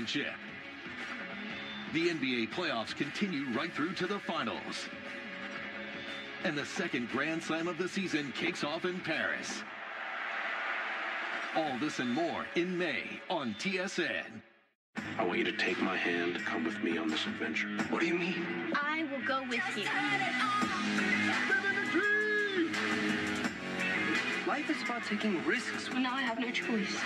championship. The NBA playoffs continue right through to the finals. And the second Grand Slam of the season kicks off in Paris. All this and more in May on TSN. I want you to take my hand, come with me on this adventure. What do you mean? I will go with you. Life is about taking risks. Well, now I have no choice.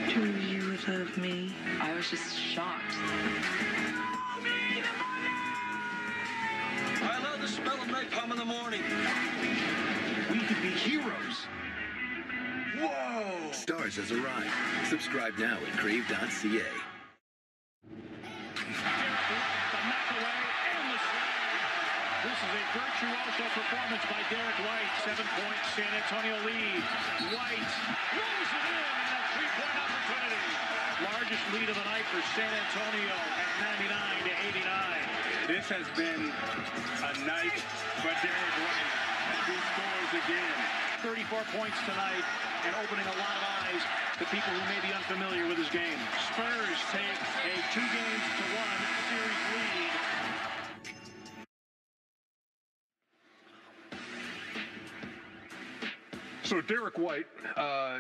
Do you love me? I was just shocked. I love the smell of napalm in the morning. We could be heroes. Whoa! Stars has arrived. Subscribe now at crave.ca. This is a virtuoso performance by Derek White. 7-point San Antonio lead. White rolls it in and a three-point opportunity. Largest lead of the night for San Antonio at 99-89. This has been a night for Derek White as he scores again. 34 points tonight and opening a lot of eyes to people who may be unfamiliar with his game. Spurs take a 2-1 series lead. So Derek White,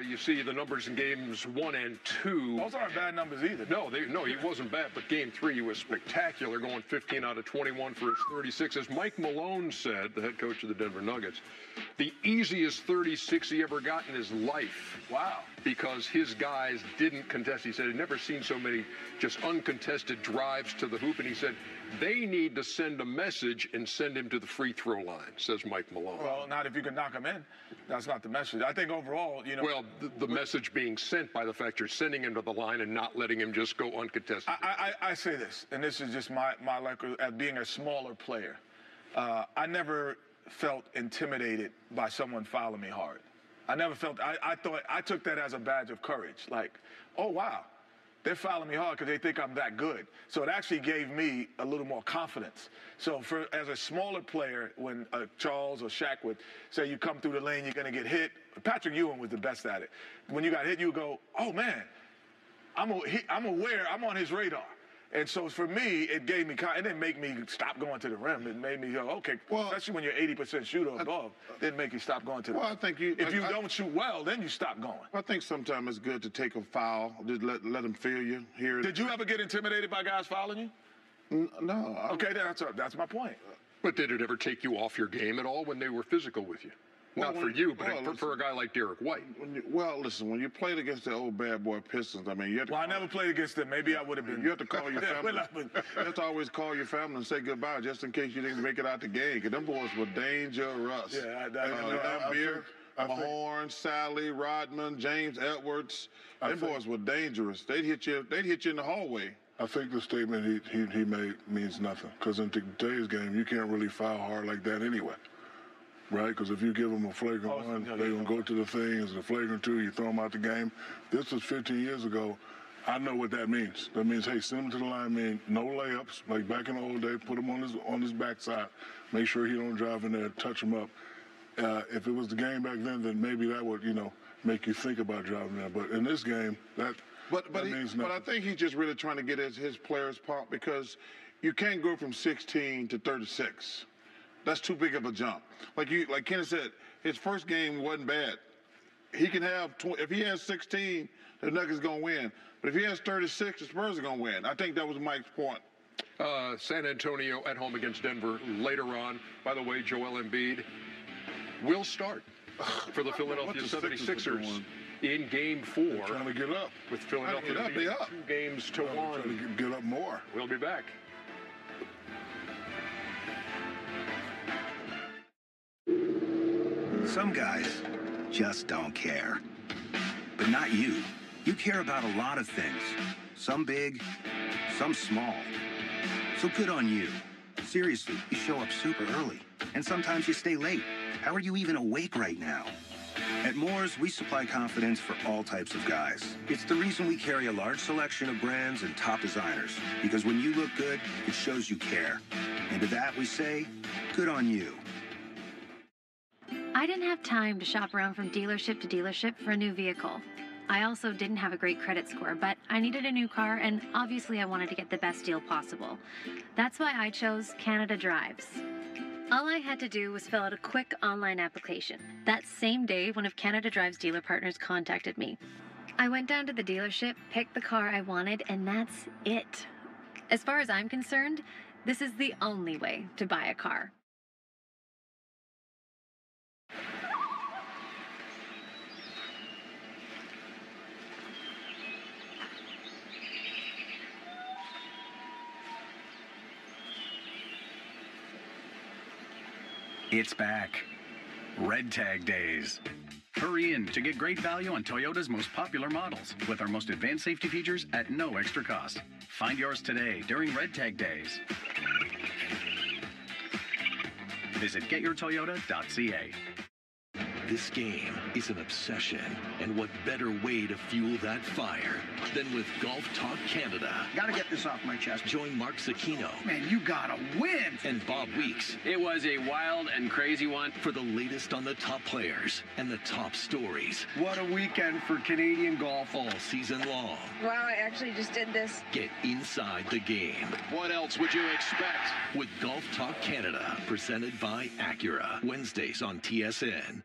you see the numbers in games 1 and 2. Those aren't bad numbers either. No, he wasn't bad, but game 3 he was spectacular, going 15 out of 21 for his 36. As Mike Malone said, the head coach of the Denver Nuggets, the easiest 36 he ever got in his life. Wow. Because his guys didn't contest. He said he'd never seen so many just uncontested drives to the hoop, and he said they need to send a message and send him to the free throw line, says Mike Malone. Well, not if you can knock him in. That's not the message. I think overall, you know. Well, the message being sent by the fact you're sending him to the line and not letting him just go uncontested. I say this, and this is just my record as being a smaller player. I never felt intimidated by someone fouling me hard. I never felt, I took that as a badge of courage. Like, oh, wow, they're fouling me hard because they think I'm that good. So it actually gave me a little more confidence. So as a smaller player, when Charles or Shaq would say you come through the lane, you're going to get hit. Patrick Ewing was the best at it. When you got hit, you would go, oh, man, I'm aware, I'm on his radar. And so for me, it gave me, it didn't make me stop going to the rim. It made me go, okay, well, especially when you're 80% shooter above, it didn't make you stop going to the rim. I think if you don't shoot well, then you stop going. I think sometimes it's good to take a foul, just let them feel you. Hear it. Did you ever get intimidated by guys fouling you? No. Okay, that's my point. But did it ever take you off your game at all when they were physical with you? Well, Not for you, but for a guy like Derek White. Listen, when you played against the old bad boy Pistons, I mean, you had to I never played against them. Maybe I would have been. You have to call your family. You have to always call your family and say goodbye just in case you didn't make it out the game. Because them boys were dangerous. Yeah, Mahorn, Sally, Rodman, James Edwards. Them boys were dangerous. They'd hit you in the hallway. I think the statement he made means nothing. Because in today's game, you can't really foul hard like that anyway. Right? Because if you give them a flagrant one, they're going to go to the thing. It's a flagrant two, you throw them out the game. This was 15 years ago. I know what that means. That means, hey, send him to the line, man. No layups. Like back in the old days, put him on his backside. Make sure he don't drive in there, touch him up. If it was the game back then maybe that would, make you think about driving there. But in this game, that means nothing. But I think he's just really trying to get his players pumped because you can't go from 16 to 36. That's too big of a jump. Like Kenneth said, his first game wasn't bad. He can have, if he has 16, the Nuggets going to win. But if he has 36, the Spurs are going to win. I think that was Mike's point. San Antonio at home against Denver later on. By the way, Joel Embiid will start for the Philadelphia 76ers in Game 4. They're trying to get up. With Philadelphia they up. 2 games to 1. Trying to get up more. We'll be back. Some guys just don't care. But not you. You care about a lot of things. Some big, some small. So good on you. Seriously, you show up super early. And sometimes you stay late. How are you even awake right now? At Moore's, we supply confidence for all types of guys. It's the reason we carry a large selection of brands and top designers. Because when you look good, it shows you care. And to that we say, good on you. I didn't have time to shop around from dealership to dealership for a new vehicle. I also didn't have a great credit score, but I needed a new car, and obviously I wanted to get the best deal possible. That's why I chose Canada Drives. All I had to do was fill out a quick online application. That same day, one of Canada Drive's dealer partners contacted me. I went down to the dealership, picked the car I wanted, and that's it. As far as I'm concerned, this is the only way to buy a car. It's back. Red Tag Days. Hurry in to get great value on Toyota's most popular models with our most advanced safety features at no extra cost. Find yours today during Red Tag Days. Visit getyourtoyota.ca. This game is an obsession, and what better way to fuel that fire than with Golf Talk Canada? Gotta get this off my chest. Join Mark Cicchino. Man, you gotta win! And Bob Weeks. It was a wild and crazy one. For the latest on the top players and the top stories. What a weekend for Canadian golf. All season long. Wow, I actually just did this. Get inside the game. What else would you expect? With Golf Talk Canada, presented by Acura. Wednesdays on TSN.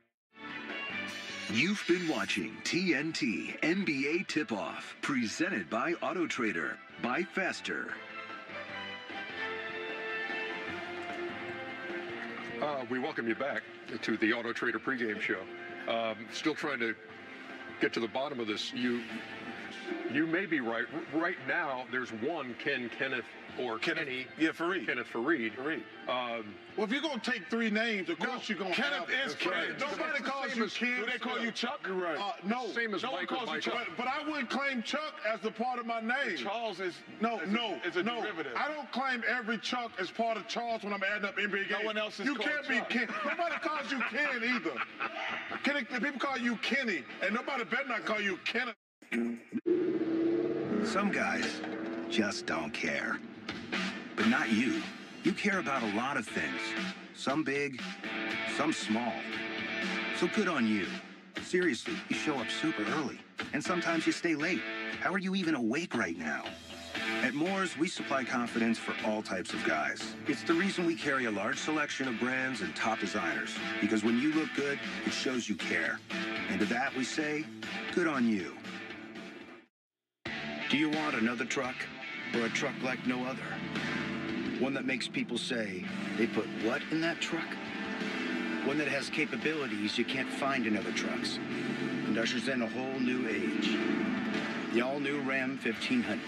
You've been watching TNT NBA Tip-Off, presented by AutoTrader, by Faster. We welcome you back to the AutoTrader pregame show. Still trying to get to the bottom of this. You may be right. Right now, there's one Kenneth, or Kenny. Yeah, Fareed. Kenneth Fareed. Well, if you're going to take three names, of course you're going to Kenneth is Ken. Nobody calls you Ken. Do they call you Chuck? You're right. No. Same as no one calls you Chuck. But I wouldn't claim Chuck as the part of my name. Charles is it's a derivative. I don't claim every Chuck as part of Charles when I'm adding up NBA games. No one else is You called can't be Chuck. Ken. Nobody calls you Ken either. People call you Kenny, and nobody better not call you Kenneth. Some guys just don't care. But not you. You care about a lot of things. Some big, some small. So good on you. Seriously, you show up super early. And sometimes you stay late. How are you even awake right now? At Moore's, we supply confidence for all types of guys. It's the reason we carry a large selection of brands and top designers. Because when you look good, it shows you care. And to that we say, good on you. Do you want another truck? Or a truck like no other? One that makes people say, they put what in that truck? One that has capabilities you can't find in other trucks. And ushers in a whole new age. The all-new Ram 1500.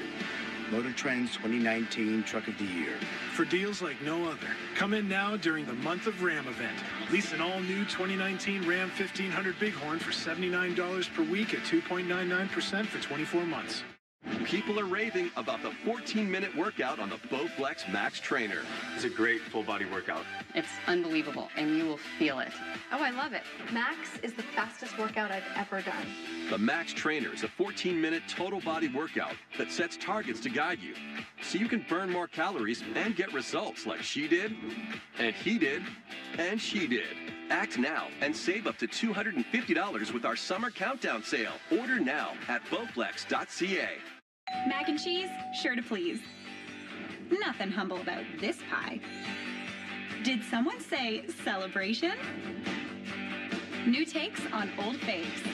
Motor Trend's 2019 Truck of the Year. For deals like no other, come in now during the Month of Ram event. Lease an all-new 2019 Ram 1500 Bighorn for $79 per week at 2.99% for 24 months. People are raving about the 14-minute workout on the Bowflex Max Trainer. It's a great full-body workout. It's unbelievable, and you will feel it. Oh, I love it. Max is the fastest workout I've ever done. The Max Trainer is a 14-minute total body workout that sets targets to guide you, so you can burn more calories and get results like she did, and he did, and she did. Act now and save up to $250 with our summer countdown sale. Order now at bowflex.ca. Mac and cheese, sure to please. Nothing humble about this pie. Did someone say celebration? New takes on old faves.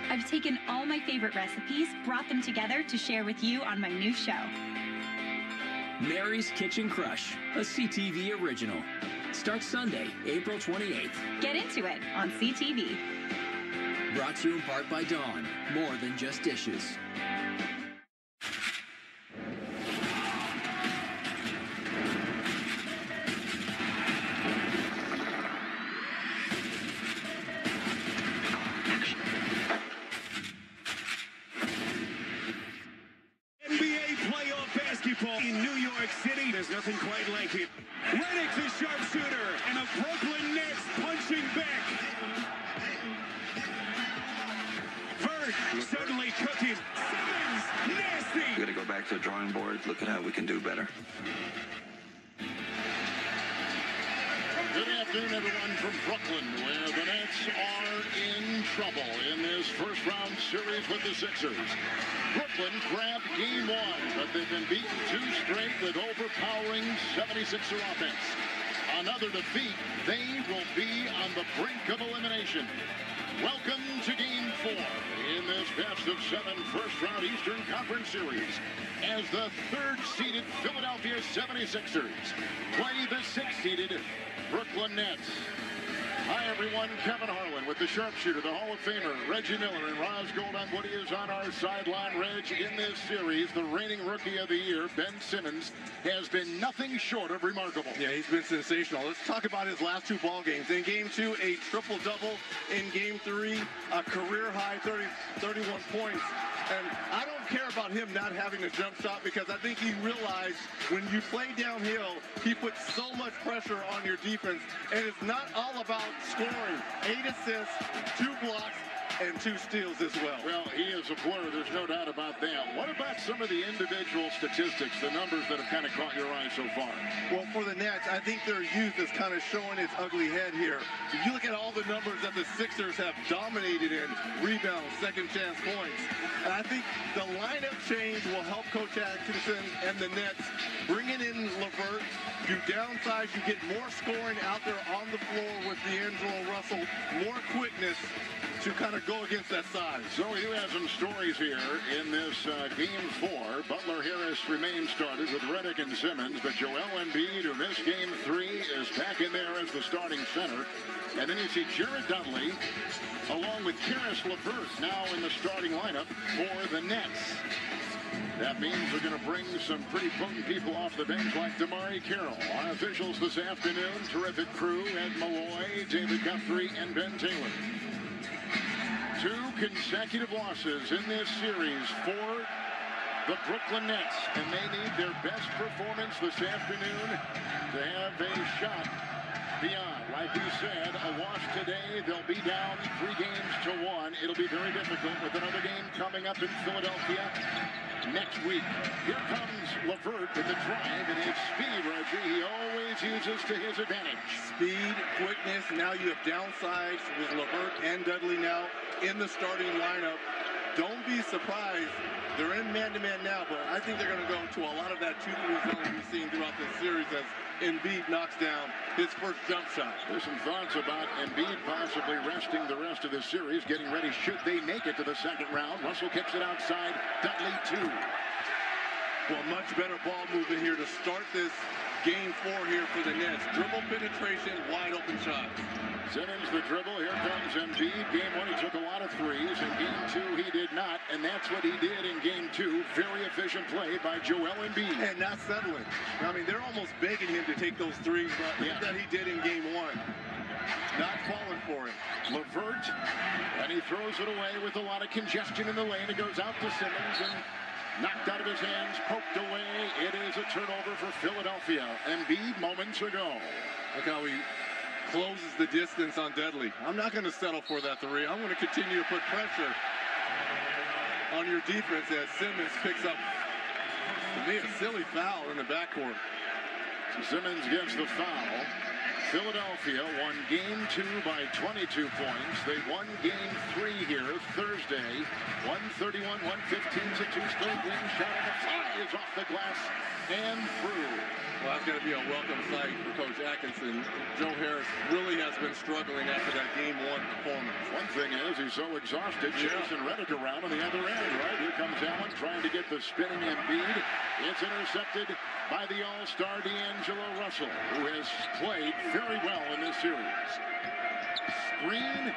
I've taken all my favorite recipes, brought them together to share with you on my new show. Mary's Kitchen Crush, a CTV original. Starts Sunday, April 28th. Get into it on CTV. Brought to you in part by Dawn, more than just dishes. In New York City, there's nothing quite like it. Redick's a sharpshooter, and a Brooklyn Nets punching back. Bird suddenly cooking. Simmons, nasty. We're going to go back to the drawing board, look at how we can do better. Good afternoon, everyone from Brooklyn, where the Nets are in trouble in this first-round series with the Sixers. Brooklyn grabbed game one, but they've been beaten 2 straight with overpowering 76er offense. Another defeat, they will be on the brink of elimination. Welcome to Game 4 in this best-of-7 first-round Eastern Conference Series as the 3rd-seeded Philadelphia 76ers play the 6th-seeded Brooklyn Nets. Hi, everyone. Kevin Harlan with the sharpshooter, the Hall of Famer, Reggie Miller, and Roz Goldon-Woody is on our sideline. Reg, in this series, the reigning Rookie of the Year, Ben Simmons, has been nothing short of remarkable. Yeah, he's been sensational. Let's talk about his last 2 ball games. In Game 2, a triple-double. In Game 3, a career-high 31 points. And I don't care about him not having a jump shot because I think he realized when you play downhill, he puts so much pressure on your defense. And it's not all about scoring. 8 assists, 2 blocks, and 2 steals as well. Well, he is a blur. There's no doubt about that. What about some of the individual statistics, the numbers that have kind of caught your eye so far? Well, for the Nets, I think their youth is kind of showing its ugly head here. If you look at all the numbers that the Sixers have dominated in, rebounds, second chance points, and I think the lineup change will help Coach Atkinson and the Nets. Bringing in LeVert, you downsize, you get more scoring out there on the floor with D'Angelo Russell, more quickness to kind of go against that size. So you have some stories here in this Game 4. Butler-Harris remains started with Redick and Simmons, but Joel Embiid, who missed Game 3, is back in there as the starting center. And then you see Jared Dudley, along with Karis LeVert, now in the starting lineup for the Nets. That means they're going to bring some pretty potent people off the bench like Damari Carroll. Our officials this afternoon, terrific crew, Ed Malloy, David Guthrie, and Ben Taylor. 2 consecutive losses in this series for the Brooklyn Nets, and they need their best performance this afternoon to have a shot beyond. Like you said, a loss today, they'll be down 3 games to 1. It'll be very difficult with another game coming up in Philadelphia next week. Here comes LeVert with the drive and his speed, Reggie. He always uses to his advantage. Speed, quickness. Now you have downsides with LeVert and Dudley now in the starting lineup. Don't be surprised. They're in man-to-man now, but I think they're going to go to a lot of that 2-3 zone we've seen throughout this series as Embiid knocks down his first jump shot. There's some thoughts about Embiid possibly resting the rest of the series, getting ready should they make it to the second round. Russell kicks it outside. Dudley 2. Well, much better ball movement here to start this Game 4 here for the Nets. Dribble penetration, wide open shot. Simmons the dribble. Here comes Embiid. Game 1, he took a lot of threes. In Game 2, he did not, and that's what he did in Game 2. Very efficient play by Joel Embiid. And not settling. I mean, they're almost begging him to take those threes that he did in Game 1. Not falling for it. LeVert, and he throws it away with a lot of congestion in the lane. It goes out to Simmons and knocked out of his hands, poked away. It is a turnover for Philadelphia. Embiid moments ago. Look how he closes the distance on Dudley. I'm not going to settle for that 3. I'm going to continue to put pressure on your defense as Simmons picks up, to me, a silly foul in the backcourt. Simmons gets the foul. Philadelphia won Game 2 by 22 points. They won Game 3 here Thursday. 131-115 is a 2-straight win. Shot on the fly is off the glass and through. Well, that's going to be a welcome sight for Coach Atkinson. Joe Harris really has been struggling after that Game 1 performance. One thing is he's so exhausted, chasing Redick around on the other end, right? Here comes Allen trying to get the spinning Embiid. It's intercepted by the All-Star D'Angelo Russell, who has played very well in this series. Screen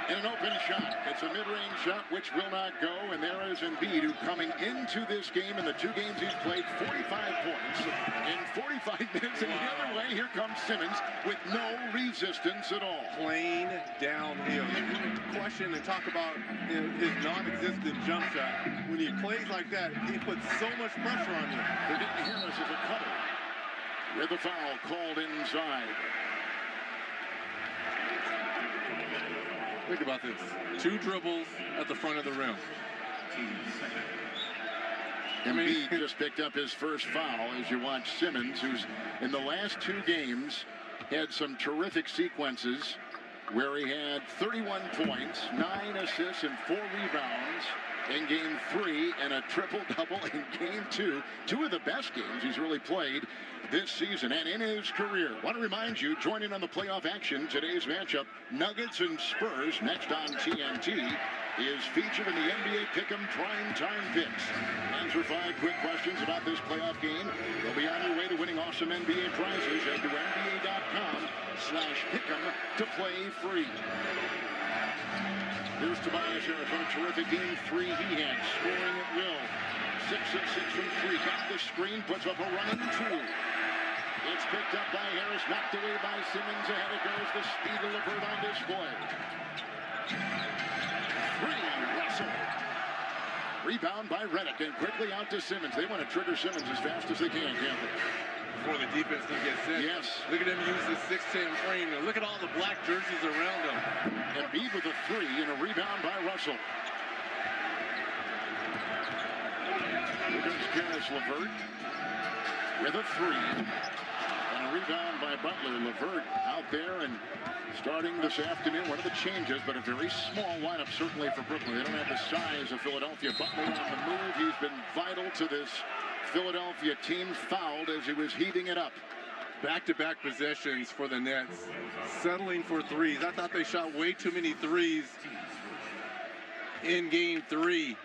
and an open shot. It's a mid-range shot which will not go, and there is Embiid, who coming into this game in the 2 games he's played 45 points in 45 minutes. And the other way, here comes Simmons with no resistance at all. Plain downhill. You question and talk about his non-existent jump shot. When he plays like that, he puts so much pressure on you. They didn't hear us as a cutter. With the foul called inside. Think about this. 2 dribbles at the front of the rim. Embiid just picked up his first foul as you watch Simmons, who's in the last 2 games had some terrific sequences where he had 31 points, 9 assists, and 4 rebounds in Game 3, and a triple-double in Game 2. 2 of the best games he's really played this season and in his career. Want to remind you, joining on the playoff action, today's matchup, Nuggets and Spurs, next on TNT, is featured in the NBA Pick'em Primetime Picks. Answer 5 quick questions about this playoff game. They'll be on your way to winning awesome NBA prizes. Head to NBA.com/Pick'em to play free. Here's Tobias Harris on a terrific Game 3 he had, scoring at will. 6 of 6 from 3, got the screen, puts up a running 2. It's picked up by Harris, knocked away by Simmons. Ahead it goes, the speed of LeVert on display. 3, Russell. Rebound by Redick, and quickly out to Simmons. They want to trigger Simmons as fast as they can, can't they? Before the defense can get set. Yes. Look at him use the 6'10" frame, and look at all the black jerseys around him. Embiid with a 3 and a rebound by Russell. Here comes Karis LeVert with a 3 and a rebound by Butler. LeVert out there and starting this afternoon. One of the changes, but a very small lineup certainly for Brooklyn. They don't have the size of Philadelphia. Butler on the move. He's been vital to this Philadelphia team. Fouled as he was heaving it up. Back-to-back possessions for the Nets. Settling for threes. I thought they shot way too many threes in Game 3.